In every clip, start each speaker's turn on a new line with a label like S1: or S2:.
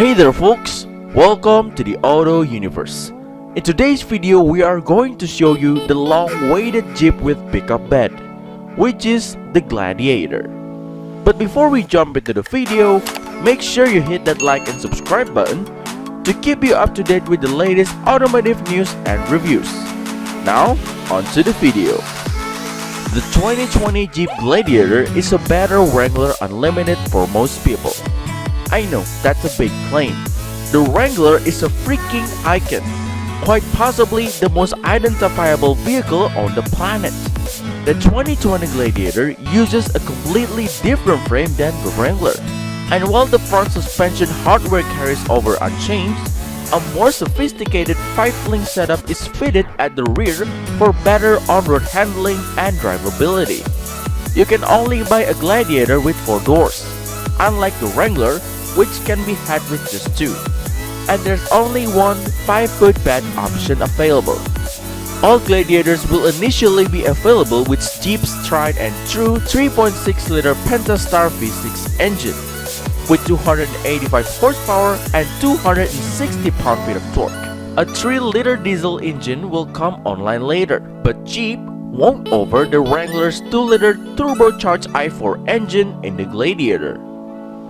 S1: Hey there folks, welcome to the Auto Universe. In today's video, we are going to show you the long-awaited Jeep with pickup bed, which is the Gladiator. But before we jump into the video, make sure you hit that like and subscribe button to keep you up to date with the latest automotive news and reviews. Now, onto the video. The 2020 Jeep Gladiator is a better Wrangler Unlimited for most people. I know, that's a big claim. The Wrangler is a freaking icon, quite possibly the most identifiable vehicle on the planet. The 2020 Gladiator uses a completely different frame than the Wrangler, and while the front suspension hardware carries over unchanged, a more sophisticated 5-link setup is fitted at the rear for better on-road handling and drivability. You can only buy a Gladiator with 4 doors, unlike the Wrangler, which can be had with just 2. And there's only one 5-foot bed option available. All Gladiators will initially be available with Jeep's tried and true 3.6-liter Pentastar V6 engine, with 285 horsepower and 260 pound-feet of torque. A 3-liter diesel engine will come online later, but Jeep won't offer the Wrangler's 2-liter turbocharged i4 engine in the Gladiator.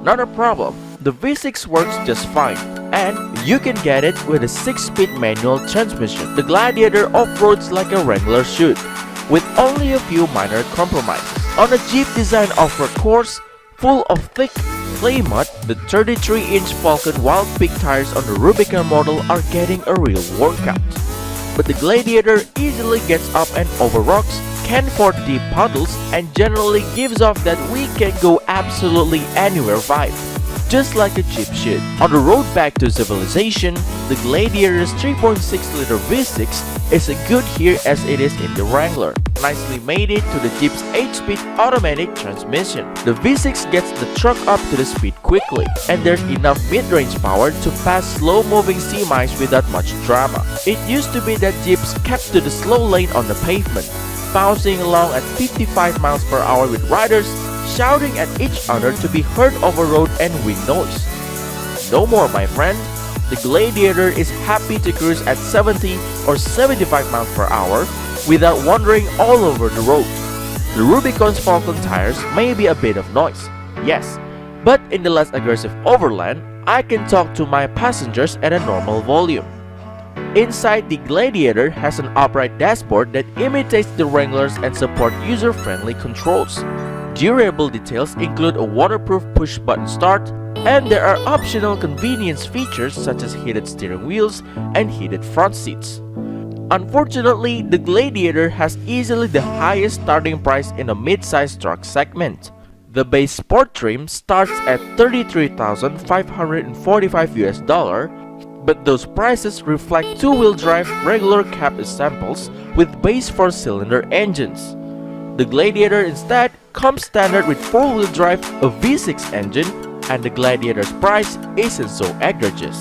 S1: Not a problem, the V6 works just fine, and you can get it with a 6-speed manual transmission. The Gladiator off-roads like a Wrangler should, with only a few minor compromises. On a Jeep designed off-road course full of thick clay mud, the 33-inch Falcon Wild Peak tires on the Rubicon model are getting a real workout. But the Gladiator easily gets up and over rocks, can ford deep puddles, and generally gives off that we can go absolutely anywhere vibe, just like a Jeep should. On the road back to civilization, the Gladiator's 3.6-liter V6 is as good here as it is in the Wrangler. Nicely made it to the Jeep's 8-speed automatic transmission. The V6 gets the truck up to the speed quickly, and there's enough mid-range power to pass slow-moving semis without much drama. It used to be that Jeeps kept to the slow lane on the pavement, bouncing along at 55 miles per hour with riders shouting at each other to be heard over road and wind noise. No more, my friend. The Gladiator is happy to cruise at 70 or 75 miles per hour without wandering all over the road. The Rubicon's Falcon tires may be a bit of noise, yes, but in the less aggressive overland, I can talk to my passengers at a normal volume. Inside, the Gladiator has an upright dashboard that imitates the Wranglers and support user-friendly controls. Durable details include a waterproof push-button start, and there are optional convenience features such as heated steering wheels and heated front seats. Unfortunately, the Gladiator has easily the highest starting price in the mid-size truck segment. The base sport trim starts at $33,545 but those prices reflect 2-wheel drive regular cab samples with base 4-cylinder engines. The Gladiator instead comes standard with 4-wheel drive, a V6 engine, and the Gladiator's price isn't so egregious.